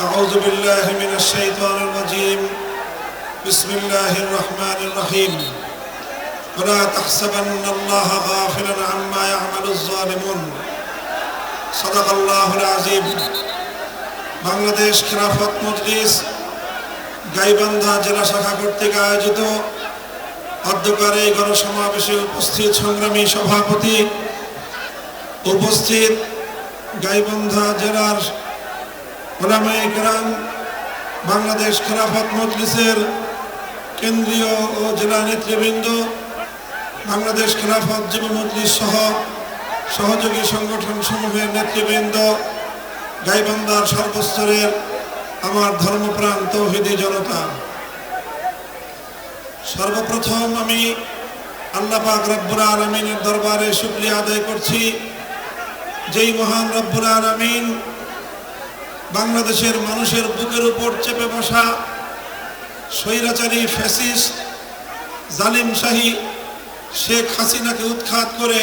أعوذ بالله من الشيطان الرجيم بسم الله الرحمن الرحيم ولا تحسبن الله غافلا عما يعمل الظالمون صدق الله العظيم বাংলাদেশ খিলাফত মজলিস গাইবান্ধা জেলা শাখা কর্তৃক আয়োজিত অধ্যকার এই গণসমাবেশে উপস্থিত সংগ্রামী সভাপতি, উপস্থিত গাইবান্ধা জেলার উলামায়ে কেরাম, বাংলাদেশ খিলাফত মজলিসের কেন্দ্রীয় ও জেলা নেতৃবৃন্দ, বাংলাদেশ খিলাফত যুব মজলিস সহ সহযোগী সংগঠন সমূহের নেতৃবৃন্দ, গাইবান্ধার সর্বস্তরের আমার ধর্মপ্রাণ তৌহিদি জনতা, সর্বপ্রথম আমি আল্লাহ পাক রব্বুল আলামিনের দরবারে শুকরিয়া আদায় করছি, যেই মহান রব্বুল আলামিন বাংলাদেশের মানুষের বুকের উপর চেপে বসা স্বৈরাচারী ফ্যাসিস্ট জালিম শাহী শেখ হাসিনাকে উৎখাত করে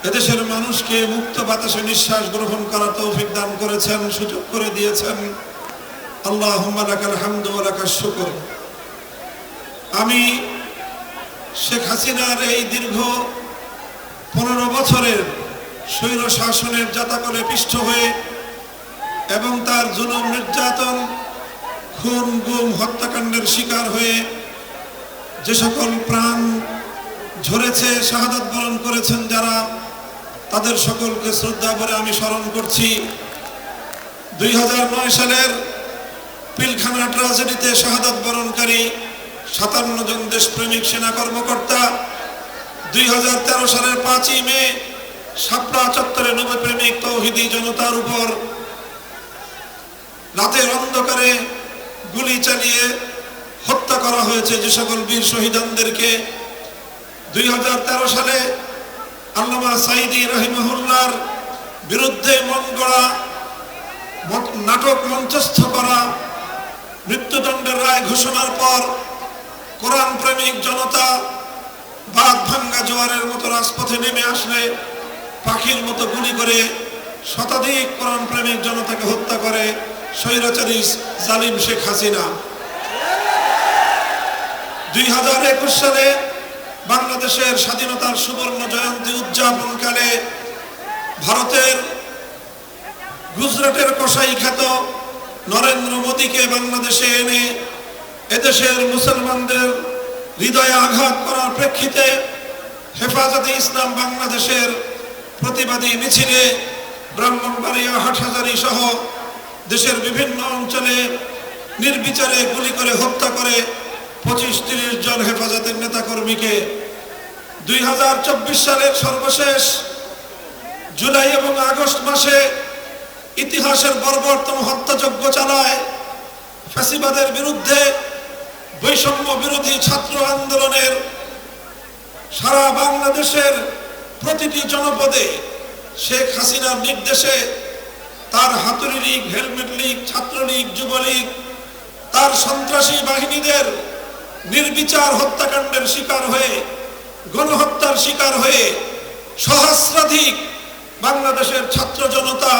এদেশের মানুষকে মুক্ত বাতাসে নিঃশ্বাস গ্রহণ করার তৌফিক দান করেছেন, সুযোগ করে দিয়েছেন। আল্লাহুম্মা লাকাল হামদু ওয়া লাকাশ শুকর। আমি শেখ হাসিনার এই দীর্ঘ 15 বছরের স্বৈর শাসনের জাতাকলে পিষ্ট হয়ে এবং তার জুলুম নির্যাতন, খুন গুম হত্যাকাণ্ডের শিকার হয়ে যে সকল প্রাণ ঝরেছে, শাহাদাত বরণ করেছেন যারা, তাদের সকলকে শ্রদ্ধা করে আমি স্মরণ করছি। 2009 সালের পিলখানা ট্রাজেডিতে শাহাদাত বরণকারী 57 জন দেশপ্রেমিক সেনা কর্মকর্তা, 2013 সালের 5ই মে শাপলা চত্বরে নবপ্রেমিক তৌহিদি জনতার উপর রাতের অন্ধকারে গুলি চালিয়ে হত্যা করা হয়েছে যে সকল বীর শহীদদেরকে। 2013 সালে আল্লামা সাঈদী রাহিমাহুল্লাহর বিরুদ্ধে মন গড়া নাটক মঞ্চস্থ করা, মৃত্যুদণ্ডের রায় ঘোষণার পর কোরআন প্রেমিক জনতা বাঁধ ভাঙ্গা জোয়ারের মতো রাজপথে নেমে আসলে পাখির মতো গুলি করে শতাধিক কোরআন প্রেমিক জনতাকে হত্যা করে স্বৈরাচারী জালিম শেখ হাসিনা। 2021 সালে বাংলাদেশের স্বাধীনতার সুবর্ণ জয়ন্তী উদযাপনকালে ভারতের গুজরাটের কসাই খ্যাত নরেন্দ্র মোদীকে বাংলাদেশে এনে এদেশের মুসলমানদের হৃদয়ে আঘাত করার প্রেক্ষিতে হেফাজতে ইসলাম বাংলাদেশের প্রতিবাদী মিছিলে ব্রাহ্মণবাড়িয়া, হাটহাজারী সহ দেশের বিভিন্ন অঞ্চলে নির্বিচারে গুলি করে হত্যা করে 25-30 জন হেফাজতের নেতাকর্মীকে। 2024 সালের সর্বশেষ জুলাই এবং আগস্ট মাসে ইতিহাসের বর্বরতম হত্যাযজ্ঞ চালায় ফ্যাসিবাদের বিরুদ্ধে বৈষম্য বিরোধী ছাত্র আন্দোলনের সারা বাংলাদেশের প্রতিটি জনপদে শেখ হাসিনার নির্দেশে তার হাতুড়ি লীগ, হেলমেট লীগ, ছাত্রলীগ, যুবলীগ তার সন্ত্রাসী বাহিনীদের নির্বিচার হত্যাকাণ্ডের শিকার হয়ে, গণহত্যার শিকার হয়ে সহস্রাধিক বাংলাদেশের ছাত্র জনতা,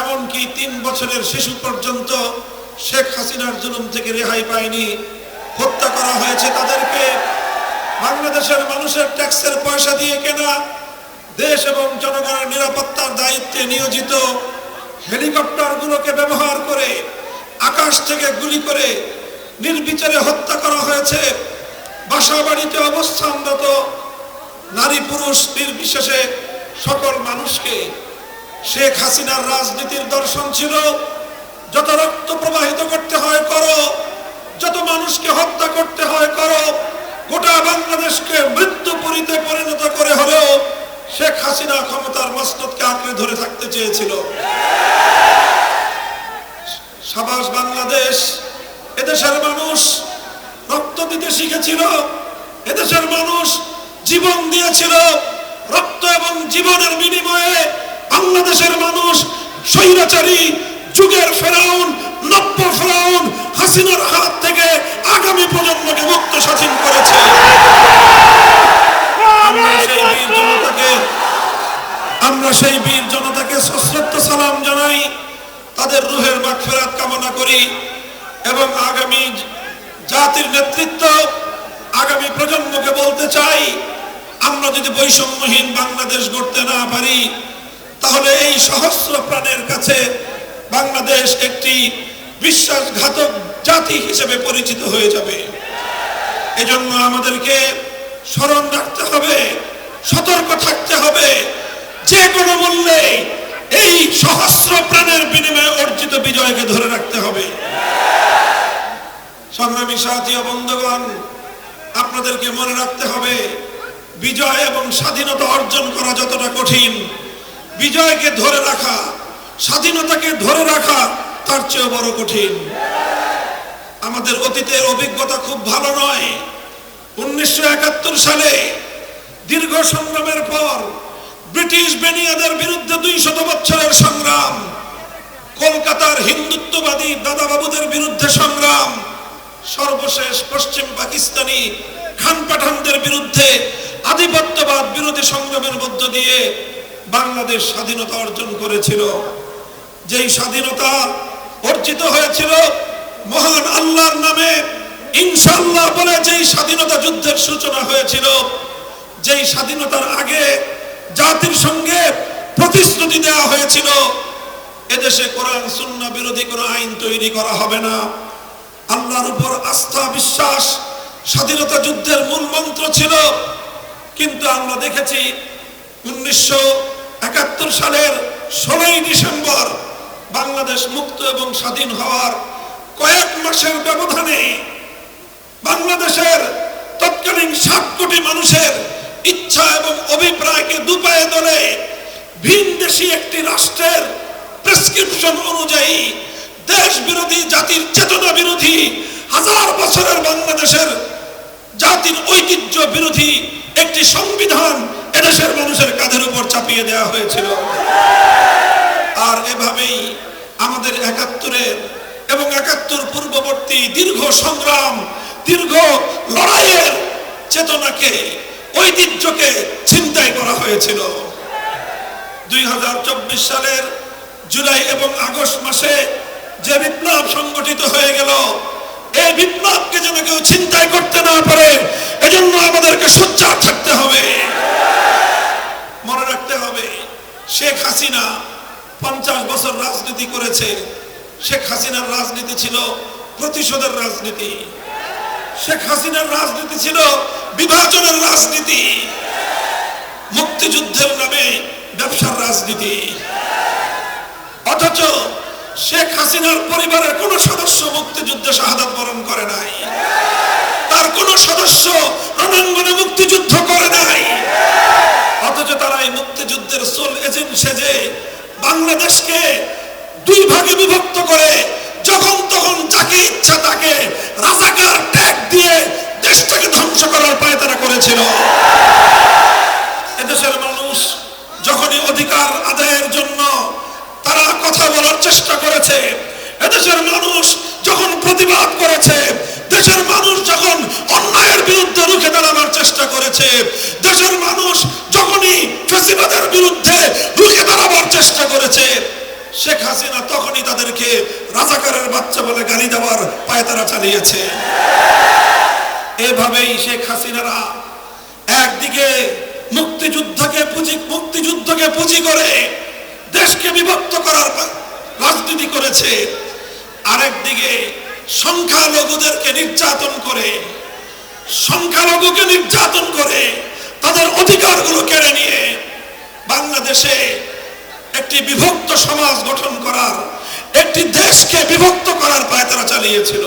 এমনকি 3 বছরের শিশু পর্যন্ত শেখ হাসিনার জুলুম থেকে রেহাই পায়নি, হত্যা করা হয়েছে তাদেরকে। বাংলাদেশের মানুষের ট্যাক্সের পয়সা দিয়ে কেনা, দেশ এবং জনগণের নিরাপত্তার দায়িত্বে নিয়োজিত হেলিকপ্টারগুলোকে ব্যবহার করে আকাশ থেকে গুলি করে নির্বিচারে হত্যা করা হয়েছে। বাসা বাড়িতে অবস্থানরত নারী পুরুষ নির্বিশেষে সকল মানুষকে। শেখ হাসিনার রাজনীতির দর্শন ছিল যত রক্ত প্রবাহিত করতে হয় করো, যত মানুষকে হত্যা করতে হয় করো, গোটা বাংলাদেশকে মৃত্যুপুরীতে পরিণত করে হলেও শেখ হাসিনা ক্ষমতার মসনদকে আঁকড়ে ধরে থাকতে চেয়েছিল। সাবাস বাংলাদেশ, এদেশের মানুষ রক্ত দিতে শিখেছিল, এদেশের মানুষ জীবন দিয়েছিল। রক্ত এবং জীবনের বিনিময়ে বাংলাদেশের মানুষ স্বৈরাচারী যুগের ফেরাউন, নব্য ফেরাউন হাসিনার হাত থেকে আগামী প্রজন্মকে মুক্ত স্বাধীন করেছে। আমরা সেই বীর জনতাকে সশ্রদ্ধ সালাম জানাই, তাদের রুহের মাগফিরাত কামনা করি এবং আগামী জাতির নেতৃত্ব আগামী প্রজন্মকে বলতে চাই, আমরা যদি বৈষম্যহীন বাংলাদেশ গড়তে না পারি তাহলে এই সহস্র প্রাণের কাছে বাংলাদেশ একটি বিশ্বাসঘাতক জাতি হিসেবে পরিচিত হয়ে যাবে। এজন্য আমাদেরকে স্মরণ রাখতে হবে, সতর্ক থাকতে হবে, যে কোনো মূল্যে এই সহস্র প্রাণের বিনিময়ে অর্জিত বিজয়কে ধরে রাখতে হবে। সংগ্রামী সাথী ও বন্ধুগণ, আপনাদেরকে মনে রাখতে হবে বিজয় এবং স্বাধীনতা অর্জন করা যতটা কঠিন, বিজয়কে ধরে রাখা, স্বাধীনতাকে ধরে রাখা তার চেয়ে বড় কঠিন। আমাদের অতীতের অভিজ্ঞতা খুব ভালো নয়। 1971 সালে দীর্ঘ সংগ্রামের পর ব্রিটিশ বেনিয়াদের বিরুদ্ধে 200 বছরের সংগ্রাম, কলকাতার হিন্দুত্ববাদী দাদাবাবুদের বিরুদ্ধে সংগ্রাম, সর্বশেষ পশ্চিম পাকিস্তানি খান পাঠানদের বিরুদ্ধে আধিপত্যবাদ বিরোধী সংগ্রামের মধ্য দিয়ে বাংলাদেশ স্বাধীনতা অর্জন করেছিল। যেই স্বাধীনতা অর্জিত হয়েছিল মহান আল্লাহর নামে ইনশাআল্লাহ বলে, যেই স্বাধীনতা যুদ্ধের সূচনা হয়েছিল, যেই স্বাধীনতার আগে জাতির সঙ্গে প্রতিশ্রুতি দেওয়া হয়েছিল এদেশে কোরআন সুন্নাহ বিরোধী কোনো আইন তৈরি করা হবে না, আল্লাহর উপর আস্থা বিশ্বাস স্বাধীনতা যুদ্ধের মূল মন্ত্র ছিল। কিন্তু আমরা দেখেছি 1971 সালের 16ই ডিসেম্বর বাংলাদেশ মুক্ত এবং স্বাধীন হওয়ার কয়েক মাসের ব্যবধানে বাংলাদেশের তৎকালীন 60 কোটি মানুষের ইচ্ছা এবং অভিপ্রায়কে দুপায়ে ধরে ভিনদেশী একটি রাষ্ট্রের প্রেসক্রিপশন অনুযায়ী দেশ বিরোধী, জাতির চেতনা বিরোধী, হাজার বছরের বাংলাদেশের জাতির ঐতিহ্য বিরোধী একটি সংবিধান এদেশের মানুষের কাঁধের উপর চাপিয়ে দেওয়া হয়েছিল। আর এভাবেই আমাদের 71-এর এবং 71 পূর্ববর্তী দীর্ঘ সংগ্রাম, দীর্ঘ লড়াইয়ের চেতনাকে, ঐতিহ্যকে ছিনতাই করা হয়েছিল। 2024 সালের জুলাই এবং আগস্ট মাসে যে বিপ্লব সংগঠিত হয়ে গেল, এই বিপ্লবকে যেন কেউ ছিনতাই করতে না পারে, এজন্য আমাদেরকে সোচ্চার থাকতে হবে। মনে রাখতে হবে শেখ হাসিনা 50 বছর রাজনীতি করেছে। শেখ হাসিনার রাজনীতি ছিল প্রতিশোধের রাজনীতি, শেখ হাসিনার রাজনীতি ছিল বিভাজনের রাজনীতি, মুক্তিযুদ্ধের নামে ব্যবসার রাজনীতি। অথচ শেখ হাসিনার পরিবারের কোন সদস্য মুক্তিযুদ্ধে শাহাদাত বরণ করে নাই, তার কোন সদস্য রণাঙ্গনে মুক্তিযুদ্ধ করে নাই। অথচ তারা এই মুক্তিযুদ্ধের সোল এজেন্ট সেজে বাংলাদেশকে 2 ভাগে বিভক্ত করে যখন তখন যাকে ইচ্ছা তাকে রাজাকার ট্যাগ দিয়ে দেশটাকে ধ্বংস করার পায়তারা করেছিল। এদেশের মানুষ যখনই অধিকার আদায়ের জন্য তারা কথা বলার চেষ্টা করেছে, এদেশের মানুষ যখন প্রতিবাদ করেছে, দেশের মানুষ যখন অন্যায়ের বিরুদ্ধে রুখে দাঁড়ানোর চেষ্টা করেছে, দেশের মানুষ যখনই ফ্যাসিবাদের বিরুদ্ধে রুখে দাঁড়াবার চেষ্টা করেছে, শেখ হাসিনা তখনই তাদেরকে রাজাকারের বাচ্চা বলে গালি দেওয়ার পায়তারা চালিয়েছে। এভাবেই শেখ হাসিনারা একদিকে মুক্তিযুদ্ধকে পুঁজি করে দেশকে বিভক্ত করার রাজনীতি করেছে, আরেকদিকে সংখ্যালঘুদেরকে নির্যাতন করে, সংখ্যালঘুকে নির্যাতন করে তাদের অধিকারগুলো কেড়ে নিয়ে বাংলাদেশে একটি বিভক্ত সমাজ গঠন করার, একটি দেশকে বিভক্ত করার পায়তারা চালিয়েছিল।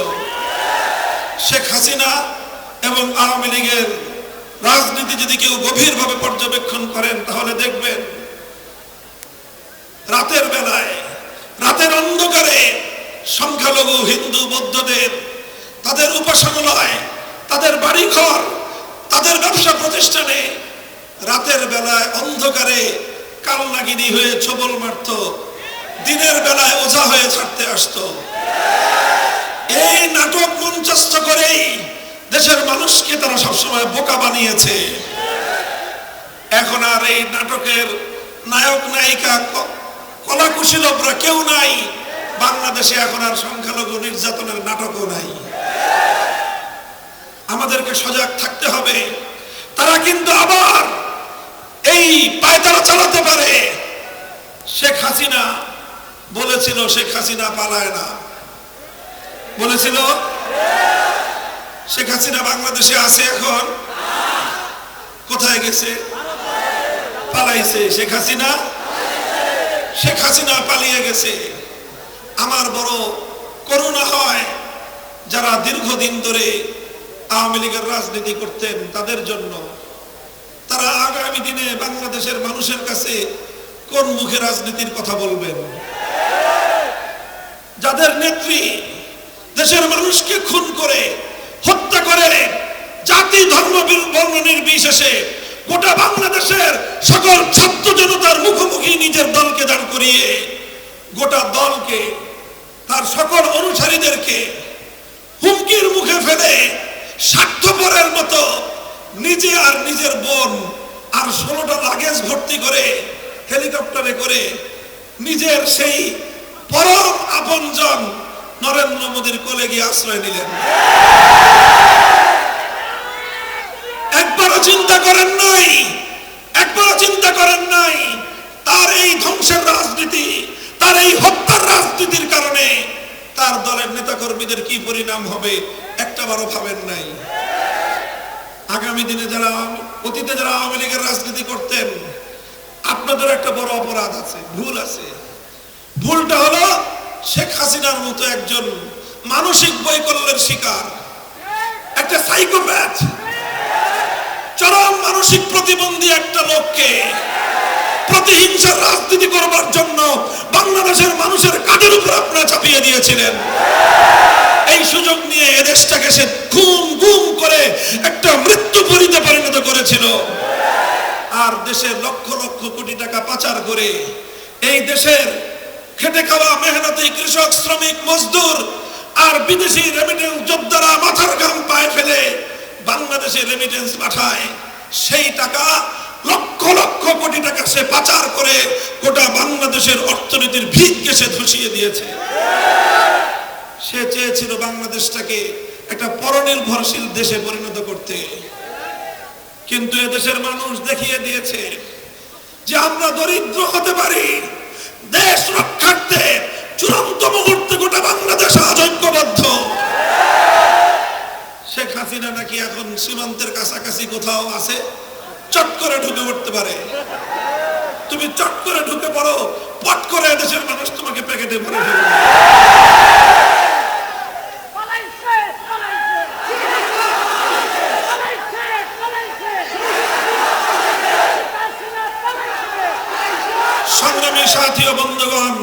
শেখ হাসিনা এবং আওয়ামী লীগের রাজনীতি যদি কেউ গভীরভাবে পর্যবেক্ষণ করেন তাহলে দেখবেন রাতের বেলায়, রাতের অন্ধকারে সংখ্যালঘু হিন্দু বৌদ্ধদের তাদের উপাসনালয়, তাদের বাড়িঘর, তাদের ব্যবসা প্রতিষ্ঠানে রাতের বেলায় অন্ধকারে কালনাগিনী হয়ে ছবল মারত, দিনের বেলায় ওঝা হয়ে ছাড়তে আসতো। এই নাটক মঞ্চস্থ করেই দেশের মানুষকে তারা সবসময় বোকা বানিয়েছে। এখন আর এই নাটকের নায়ক নায়িকা কলাকুশলীরা কেউ নাই, বাংলাদেশে এখন আর সংখ্যালঘু নির্যাতনের নাটকও নাই। আমাদেরকে সজাগ থাকতে হবে। তারা কিন্তু আবার এই পায়তারা চালাতে পারে। শেখ হাসিনা বলেছিল শেখ হাসিনা পালায় না, বলেছিল। শেখ হাসিনা বাংলাদেশে আছে এখন? কোথায় গেছে? পালাইছে। শেখ হাসিনা পালিয়ে গেছে। আমার বড় করুণা হয় যারা দীর্ঘদিন ধরে আওয়ামী লীগের রাজনীতি করতেন তাদের জন্য। তারা আগামী দিনে বাংলাদেশের মানুষের কাছে কোন মুখে রাজনীতির কথা বলবেন? যাদের নেত্রী দেশের মানুষকে খুন করে হত্যা করে, জাতি ধর্ম বর্ণ নির্বিশেষে গোটা বাংলাদেশের সকল ছাত্র জনতার মুখোমুখি নিজের দলকে দাঁড় করিয়ে গোটা দলকে, তার সকল অনুসারীদেরকে হুমকির মুখে ফেলে স্বার্থপরের মতো নিজে আর নিজের বোন আর 16টা লাগেজ ভর্তি করে হেলিকপ্টারে করে নিজের সেই পরম আপনজন নরেন্দ্র মোদীর কোলে গিয়ে আশ্রয় নিলেন। একবারও চিন্তা করেন নাই তার এই ধ্বংসের রাজনীতি, তার এই হত্যার রাজনীতির কারণে তার দলের নেতাকর্মীদের কি পরিণাম হবে একটাবারও ভাবেন নাই। আগামী দিনে অতীতে যারা আওয়ামী লীগের রাজনীতি করতেন, আপনাদের একটা বড় অপরাধ আছে, ভুল আছে। ভুলটা হলো শেখ হাসিনার মতো একজন মানসিক বৈকল্যের শিকার, একটা সাইকোপ্যাথ, চরম মানসিক প্রতিবন্ধী একটা লোককে প্রতিহিংসার রাজনীতি করবার জন্য বাংলাদেশের মানুষের কাঁধের উপর আপনারা চাপিয়ে দিয়েছিলেন। এই সুযোগ নিয়ে এদেশটাকে সে গুম করে একটা মৃত্যুপুরীতে পরিণত করেছিল। আর দেশের লক্ষ লক্ষ কোটি টাকা পাচার করে এই দেশের খেটে খাওয়া মেহনতি কৃষক, শ্রমিক, মজদুর আর বিদেশি রেমিটেন্স যোদ্ধারা মাথার ঘাম পায়ে ফেলে বাংলাদেশে রেমিটেন্স পাঠায়। সেই টাকা লক্ষ লক্ষ কোটি টাকা সে পাচার করে গোটা বাংলাদেশের অর্থনীতির ভিতকে সে ধসিয়ে দিয়েছে। সে চেয়েছিল বাংলাদেশটাকে একটা পরনির্ভরশীল দেশে পরিণত করতে, কিন্তু এদেশের মানুষ দেখিয়ে দিয়েছে যে আমরা দরিদ্র হতে পারি। দেশ রক্ষার্থে চূড়ান্ত মুহূর্তে গোটা বাংলাদেশ আজ ঐক্যবদ্ধ। শেখ হাসিনা নাকি এখন সীমান্তের কাছাকাছি কোথাও আছে, চট করে ঢুকে পড়তে পারে। তুমি চট করে ঢুকে পড়ো, পট করে দেশের মানুষ তোমাকে প্যাকেটে ভরে ফেলবে। সংগ্রামী সাথী ও বন্ধুগণ,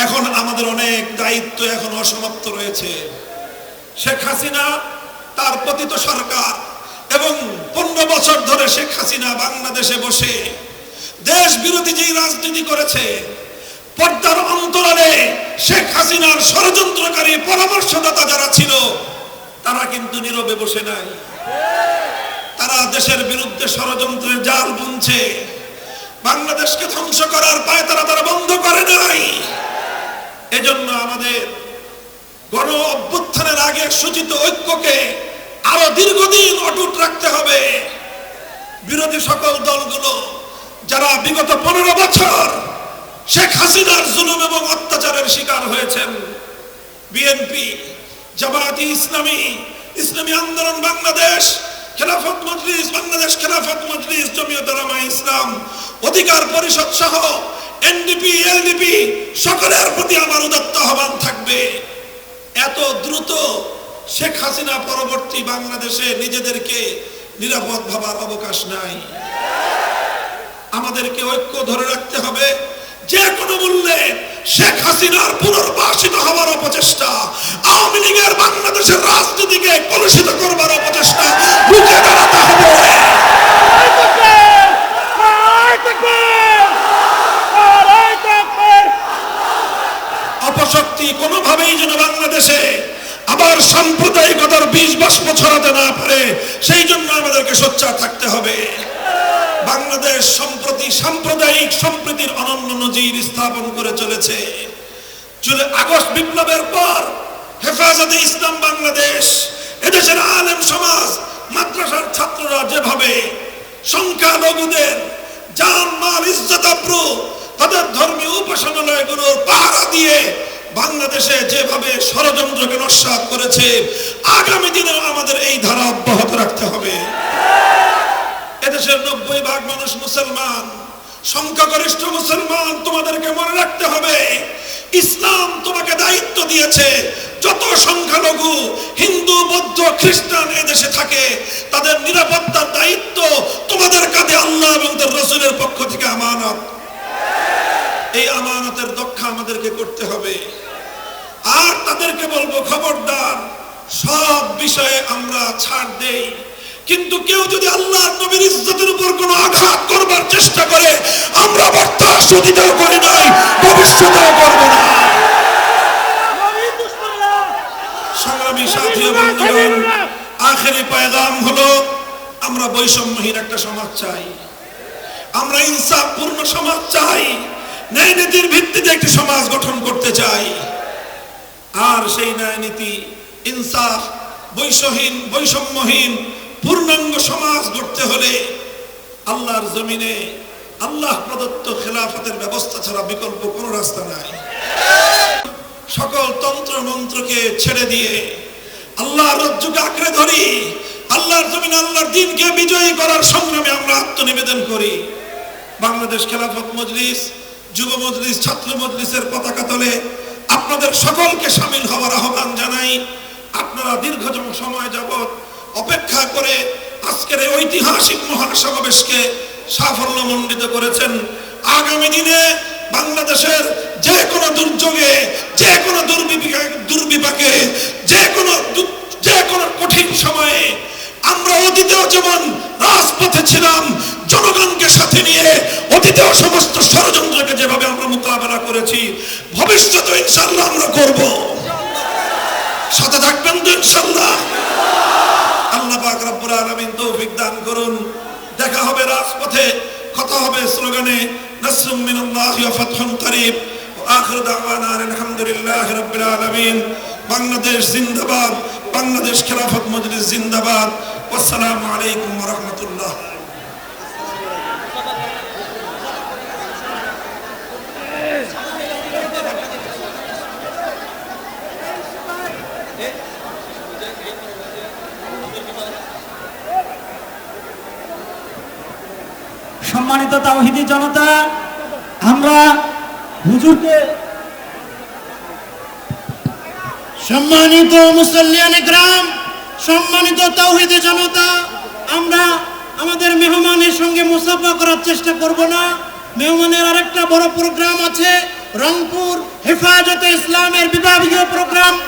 এখন আমাদের অনেক দায়িত্ব এখন অসমাপ্ত রয়েছে। শেখ হাসিনা, তার পতিত সরকার এবং 15 বছর ধরে শেখ হাসিনা বাংলাদেশে বসে দেশ বিরোধী যে রাজনীতি করেছে, পর্দার অন্তরালে শেখ হাসিনার ষড়যন্ত্রকারী পরামর্শদাতা যারা ছিল তারা কিন্তু নীরবে বসে নাই। তারা দেশের বিরুদ্ধে ষড়যন্ত্রের জাল বুনছে। বাংলাদেশকে ধ্বংস করার পায়তারা তারা বন্ধ করে নাই। এজন্য আমাদের গণ অভ্যুত্থানের আগে সূচিত ঐক্যকে আরো দীর্ঘদিন অটুট রাখতে হবে। বিরোধী সকল দলগুলো যারা বিগত 15 বছর শেখ হাসিনার জুলুম এবং অত্যাচারের শিকার হয়েছেন, বিএনপি, জামায়াতে ইসলামী, ইসলামী আন্দোলন বাংলাদেশ, খেলাফত মজলিস, বাংলাদেশ খেলাফত মজলিস, জমিয়ত উলামা ইসলাম, অধিকার পরিষদ সহ এনডিপি, এলডিপি সকলের প্রতি আমার উদাত্ত আহ্বান থাকবে, এত দ্রুত শেখ হাসিনা পরবর্তী বাংলাদেশে নিজেদেরকে নিরাপদ ভাবার অবকাশ নাই। আমাদেরকে ঐক্য ধরে রাখতে হবে। যে কোনো মূল্যে শেখ হাসিনার পুনর্বাসিত হওয়ার অপচেষ্টা, আওয়ামী লীগের বাংলাদেশের রাজনীতিকে কলুষিত করবার অপচেষ্টা রুখে দাঁড়াতে হবে। অপশক্তি কোনোভাবেই যেন বাংলাদেশে আবার সাম্প্রদায়িকতার বীজ বাষ্প ছড়াতে না পারে, সেই জন্য আমাদেরকে সোচ্চার থাকতে হবে। বাংলাদেশ সম্প্রতি সাম্প্রদায়িক সম্প্রীতির অনন্য নজির স্থাপন করে চলেছে। জুলাই আগস্ট বিপ্লবের পর হেফাজতে ইসলাম বাংলাদেশ, এদেশের আলেম সমাজ, মাদ্রাসার ছাত্ররা যেভাবে সংখ্যালঘুদের জান মাল ইজ্জত আবরু তাদের ধর্মীয় উপাসনালয়গুলোর পাহারা দিয়ে বাংলাদেশে যেভাবে ষড়যন্ত্রকে নস্যাৎ করেছে, আগামী দিনেও আমাদের এই ধারা অব্যাহত রাখতে হবে। এদেশের 90% মানুষ মুসলমান, সংখ্যাগরিষ্ঠ মুসলমান। তোমাদেরকে মনে রাখতে হবে, ইসলাম তোমাকে দায়িত্ব দিয়েছে, যত সংখ্যালঘু হিন্দু, বৌদ্ধ, খ্রিস্টান এদেশে থাকে তাদের নিরাপত্তার দায়িত্ব তোমাদের কাঁধে আল্লাহ এবং তার রাসূলের পক্ষ থেকে আমানত। এই আমানতের রক্ষা আমাদেরকে করতে হবে। আর তাদেরকে বলবো, খবরদার, সব বিষয়ে আমরা ছাড় দেই, কিন্তু কেউ যদি আল্লাহর নবীর ইজ্জতের উপর কোনো আঘাত করবার চেষ্টা করে, আমরা বরদাস্ত দিতেও করি নাই, ভবিষ্যতেও করব না। সংগ্রামী সাথী ও বন্ধুগণ, আখেরি পয়গাম হলো, আমরা বৈষম্যহীন একটা সমাজ চাই, আমরা ইনসাফপূর্ণ সমাজ চাই, ন্যায় নীতির ভিত্তিতে একটি সমাজ গঠন করতে চাই। আর সেই ন্যায় নীতি, ইনসাফ, বৈষম্যহীন পূর্ণাঙ্গ সমাজ গড়তে হলে আল্লাহর জমিনে আল্লাহ প্রদত্ত খেলাফতের ব্যবস্থা ছাড়া বিকল্প কোনো রাস্তা নাই। সকল তন্ত্র মন্ত্রকে ছেড়ে দিয়ে আল্লাহর রজ্জুকে আঁকড়ে ধরি, আল্লাহর জমিনে আল্লাহর দ্বীনকে বিজয়ী করার সংগ্রামে আমরা আত্মনিবেদন করি। বাংলাদেশ খেলাফত মজলিস, যুব মজলিস, ছাত্র মজলিসের পতাকা তলে আপনাদের সকলকে শামিল হওয়ার আহ্বান জানাই। আপনারা দীর্ঘ সময় যাবৎ অপেক্ষা করে আজকের এই ঐতিহাসিক মহাসমাবেশকে সাফল্যমণ্ডিত করেছেন। আগামী দিনে বাংলাদেশের যে কোনো দুর্যোগে, যে কোনো দুর্বিপাকে, যে কোনো কঠিন সময়ে আমরা অতীতেও যেমন রাজপথে ছিলাম জনগণকে সাথে নিয়ে, অতীতেও সমস্ত ষড়যন্ত্রকে যেভাবে আমরা মোকাবেলা করেছি, ভবিষ্যতে ইনশাআল্লাহ আমরা করব। সাথে থাকবেন তো ইনশাআল্লাহ? আল্লাহ পাক রব্বুল আলামিন তৌফিক দান করুন। দেখা হবে রাজপথে, কথা হবে স্লোগানে, নাসরুম মিনাল্লাহি ওয়া ফাতহুন করিব। ওয়া আখিরু দাওয়ানা আলহামদুলিল্লাহি রাব্বিল আলামিন। বাংলাদেশ জিন্দাবাদ, বাংলাদেশ খেলাফত মজলিস জিন্দাবাদ। আসসালামু আলাইকুম ওয়া রাহমাতুল্লাহ। সম্মানিত তাওহীদি জনতা, আমরা হুজুরকে, সম্মানিত মুসল্লিয়ান ইকরাম, সম্মানিত তাওহীদি জনতা, আমরা আমাদের মেহমানের সঙ্গে মুসাফা করার চেষ্টা করব না। মেহমানের আরেকটা বড় প্রোগ্রাম আছে, রংপুর হেফাজতে ইসলামের বিভাগীয় প্রোগ্রাম।